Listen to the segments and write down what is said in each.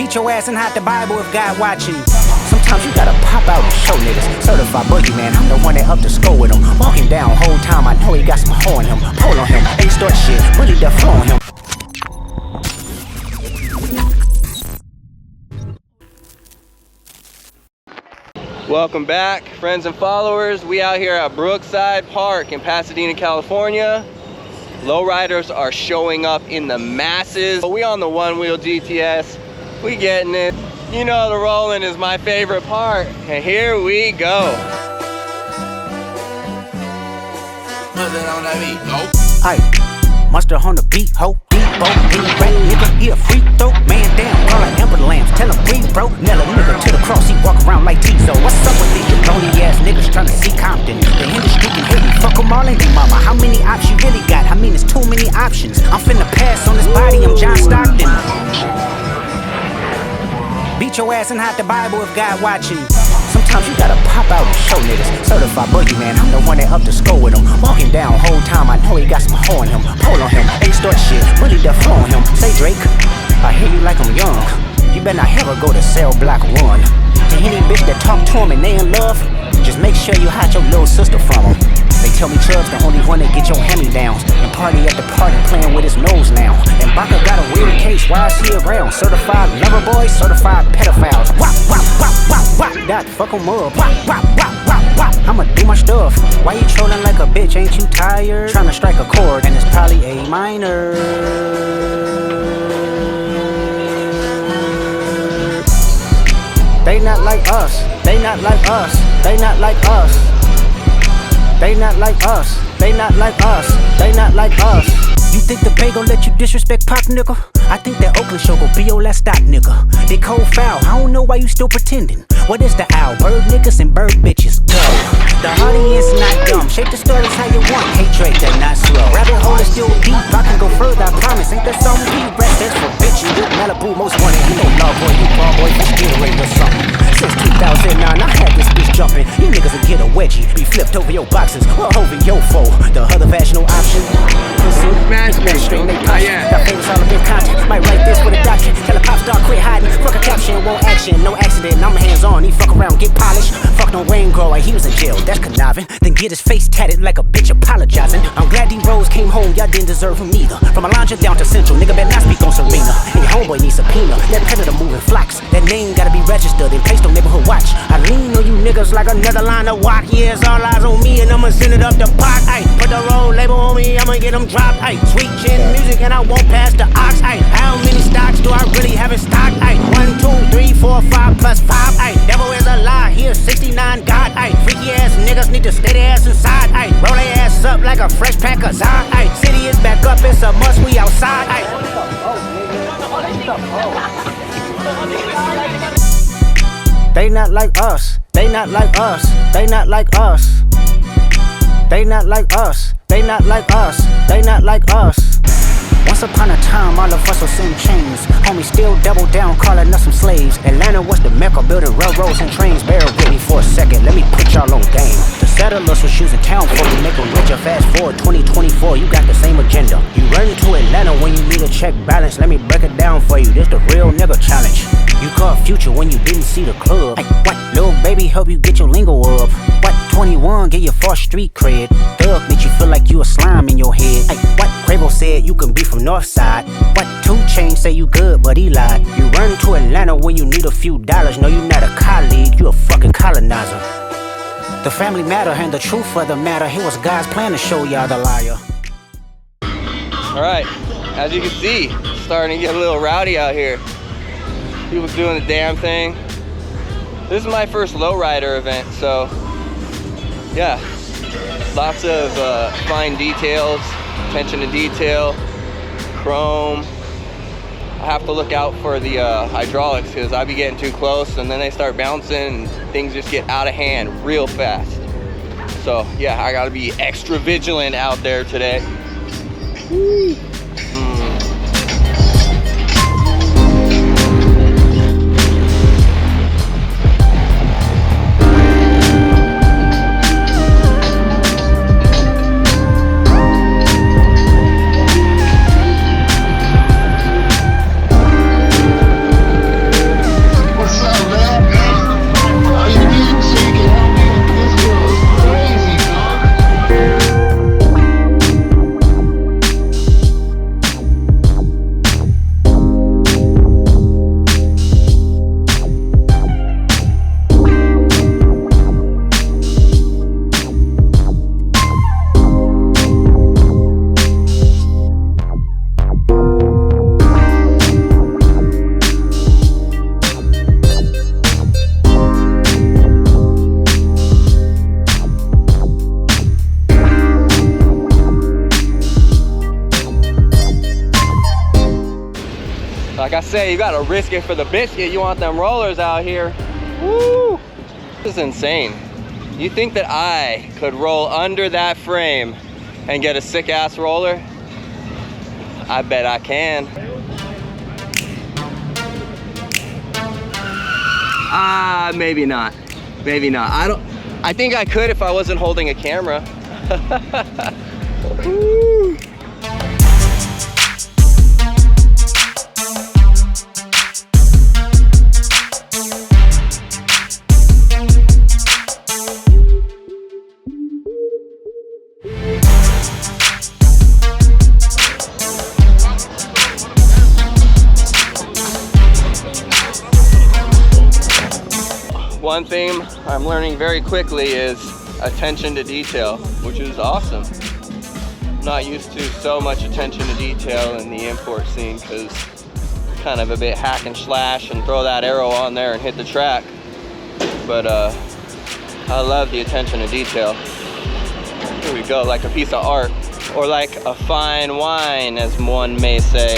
Beat your ass and hide the Bible if God watching. Sometimes you gotta pop out and show niggas. Certified boogeyman, I'm the one that up to score with him. Walking down whole time, I know he got some hoe on him. Pole on him, ain't start shit, really the flow on him. Welcome back, friends and followers. We out here at Brookside Park in Pasadena, California. Lowriders are showing up in the masses. We on the Onewheel GTS. We getting it. You know the rolling is my favorite part. And here we go. Put it on that beat, go. Aye, mustard on the beat, ho. Deep, rap nigga, he a freak throw. Man down, call like Amber Lamps. Tell him breathe, bro. Nail a nigga to the cross, he walk around like Tizo. What's up with these bony ass niggas trying to see Compton? The industry can hit me, fuck them all, ain't you, mama? How many options you really got? I mean, it's too many options. I'm finna pass on this body, I'm John Stockton. Beat your ass and hide the Bible if God watching. Sometimes you gotta pop out and show niggas. Certified boogeyman, I'm the one that up to score with him. Walking down whole time, I know he got some hoe on him. Pole on him, ain't start shit, really the flow on him. Say Drake, I hear you like I'm young. You better not ever go to cell block 1. To any bitch that talk to him and they in love, just make sure you hide your little sister from him. They tell me Chubb's the only one that get your hand-me-downs. And party at the party playing with his nose now. And Baca got a weird case, why is he around? Certified lover boys, certified pedophiles. Wop, wop, wop, wop, wop. That fuck em up. Wop, wop, wop, wop, wop. I'ma do my stuff. Why you trolling like a bitch, ain't you tired? Trying to strike a chord and it's probably A minor. They not like us, they not like us, they not like us. They not like us, they not like us, they not like us. You think the Bay gon' let you disrespect Pop, nigga? I think that Oakland show gon' be your last stop, nigga. They cold foul, I don't know why you still pretending. What is the owl? Bird niggas and bird bitches, go. The audience not dumb, shape the stories how you want. Hate Drake, that not slow. Rabbit hole is still deep, I can go further, I promise. Ain't that something deep? Rest that's for bitches. Malibu most wanted, you know law boy, you ball boy, you still rate or something. Since 2009, I had this bitch jumping. You niggas will get a wedgie, be flipped over your boxes, or over your foe. The other vaginal option. String they punch. Got famous all of this content. Might write this for the doctor. Tell a pop star quit hiding. Fuck a caption, won't action, no accident. I'm hands on. He fuck around, get polished. Fuck no rain grower. He was in jail. That's conniving. Then get his face tatted like a bitch apologizing. I'm glad D-Rose came home. Y'all didn't deserve him neither. From Alondra down to Central, nigga better not speak on Serena. And your homeboy needs subpoena. That predator moving flocks. That name gotta be registered and placed on neighborhood watch. I lean on you niggas like another line of walk. Yeah, it's all eyes on me and I'ma send it up the pot. Ay, put the roll label on me. I'ma get them dropped. Ay, sweet chin music and I won't pass the ox. Ay, how many stocks do I really have in stock? Ay, 1, 2, 3, 4, 5 plus 5. Ay, devil is a lie. Here 69 God. Ay, freaky ass niggas need to stay their ass inside. Ay, roll their ass up like a fresh pack of Zod. Ay, city is back up. It's a must. We outside. Ay. They not like us. They not like us. They not like us. They not like us. They not like us. They not like us. Once upon a time, all of us was in chains. Homies still double down, calling us some slaves. Atlanta was the mecca, building railroads and trains. Bear with me for a second, let me put y'all on game. The settlers was using town for to make them richer. Fast forward 2024, you got the same agenda. You run to Atlanta when you need a check balance. Let me break it down for you, this the real nigga challenge. You caught Future when you didn't see the club. Like, what? Lil' baby help you get your lingo up. What? 21 get your false street cred. Thug make you feel like you a slime in your head. Like, what? Quavo said you can be from Northside. What? 2 Chainz say you good, but he lied. You run to Atlanta when you need a few dollars. No, you not a colleague, you a fucking colonizer. The family matter and the truth of the matter. Here was God's plan to show y'all the liar. Alright, as you can see, starting to get a little rowdy out here. People doing the damn thing. This is my first lowrider event, so yeah, lots of fine details, attention to detail, chrome. I have to look out for the hydraulics because I be getting too close and then they start bouncing and things just get out of hand real fast. So yeah, I gotta be extra vigilant out there today. Like I say, you gotta risk it for the biscuit. You want them rollers out here. Woo! This is insane. You think that I could roll under that frame and get a sick ass roller? I bet I can. Maybe not. Maybe not. I think I could if I wasn't holding a camera. Woo. One thing I'm learning very quickly is attention to detail, which is awesome. I'm not used to so much attention to detail in the import scene because it's kind of a bit hack and slash and throw that arrow on there and hit the track. But I love the attention to detail. Here we go, like a piece of art, or like a fine wine, as one may say.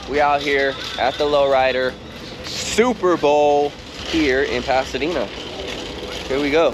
We out here at the Lowrider Superbowl here in Pasadena. Here we go.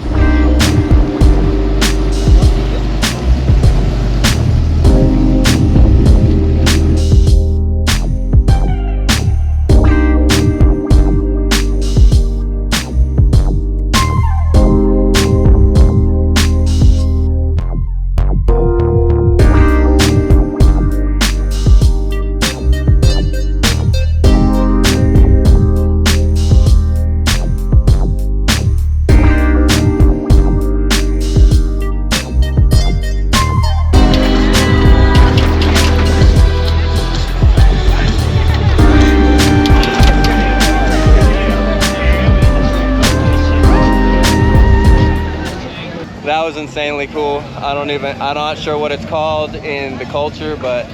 That was insanely cool. I'm not sure what it's called in the culture, but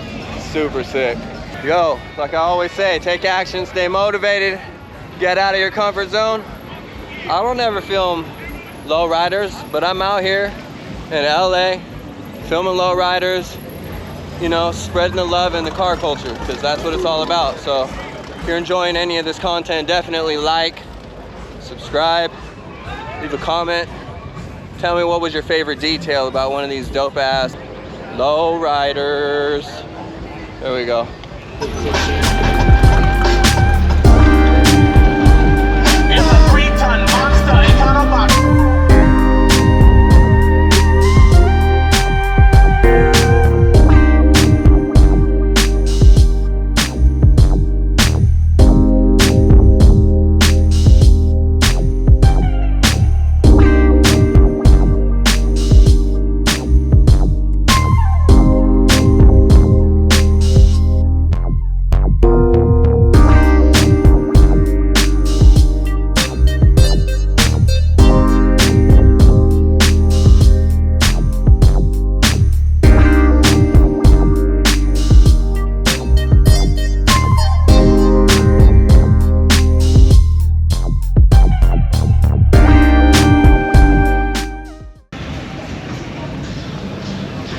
super sick. Yo, like I always say, take action, stay motivated, get out of your comfort zone. I don't ever film lowriders, but I'm out here in LA filming lowriders, you know, spreading the love in the car culture, because that's what it's all about. So if you're enjoying any of this content, definitely like, subscribe, leave a comment. Tell me what was your favorite detail about one of these dope ass lowriders. There we go. It's a 3-ton monster in Counterbox.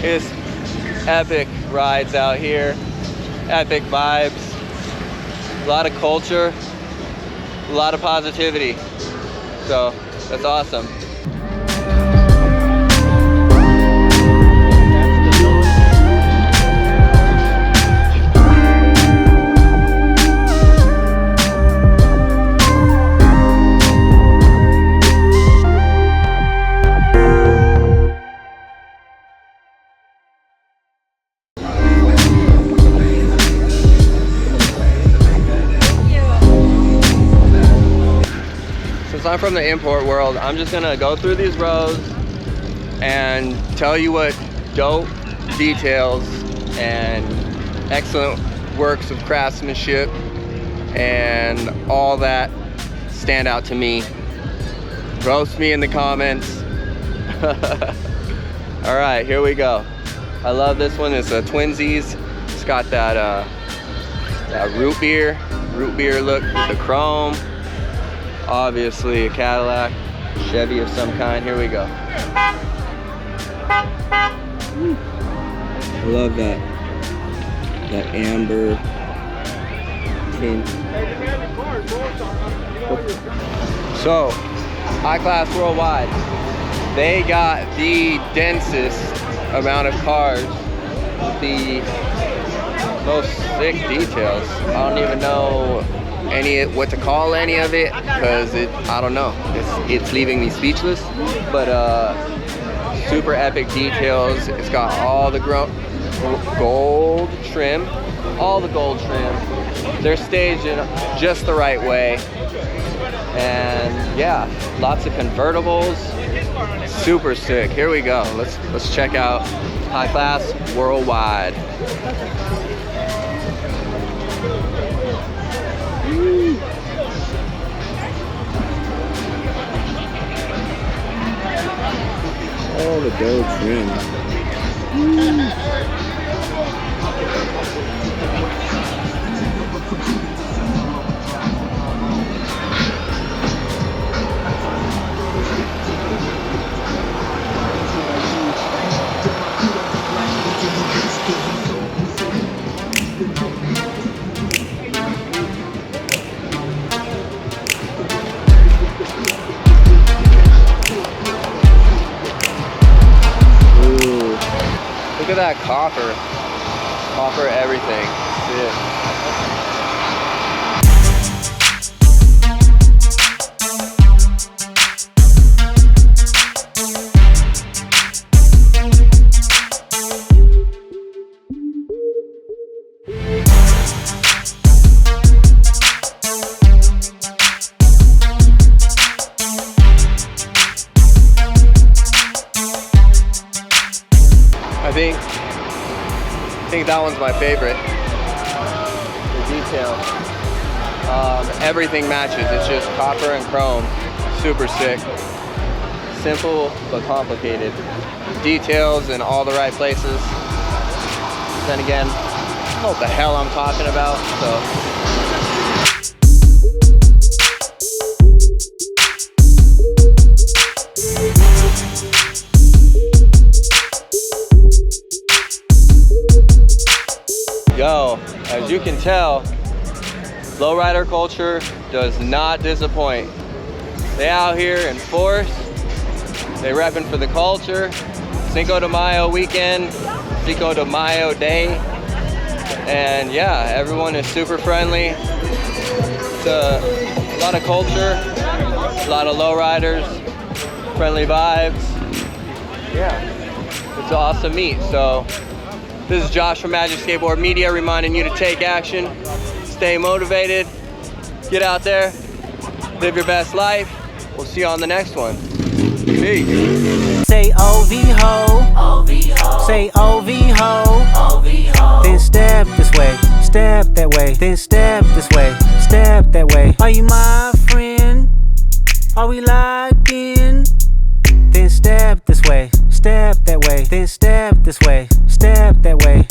It's epic rides out here, epic vibes, a lot of culture, a lot of positivity. So that's awesome. I'm from the import world. I'm just gonna go through these rows and tell you what dope details and excellent works of craftsmanship and all that stand out to me. Roast me in the comments. All right, here we go. I love this one. It's a Twinsies. It's got that root beer look with the chrome. Obviously a Cadillac, Chevy of some kind. Here we go. I love that amber tint. So, High Class Worldwide, they got the densest amount of cars, the most sick details. I don't even know what to call any of it, because I don't know. It's leaving me speechless. But super epic details. It's got all the gold trim, all the gold trim. They're staged in just the right way. And yeah, lots of convertibles. Super sick. Here we go. Let's check out High Class Worldwide. All the gold trim. Look at that copper everything. Sick. I think that one's my favorite. The detail. Everything matches. It's just copper and chrome. Super sick. Simple but complicated. Details in all the right places. Then again, I don't know what the hell I'm talking about, so. Yo, as you can tell, lowrider culture does not disappoint. They out here in force. They repping for the culture. Cinco de Mayo weekend, Cinco de Mayo day. And yeah, everyone is super friendly. It's a lot of culture, a lot of lowriders, friendly vibes. Yeah, it's awesome meet. So this is Josh from Magic Skateboard Media reminding you to take action, stay motivated, get out there, live your best life. We'll see you on the next one. Peace. Say OV ho, say OV ho, then step this way, step that way, then step this way, step that way. Are you my friend? Are we locked in? Then step this way, step that way, then step this way, step that way.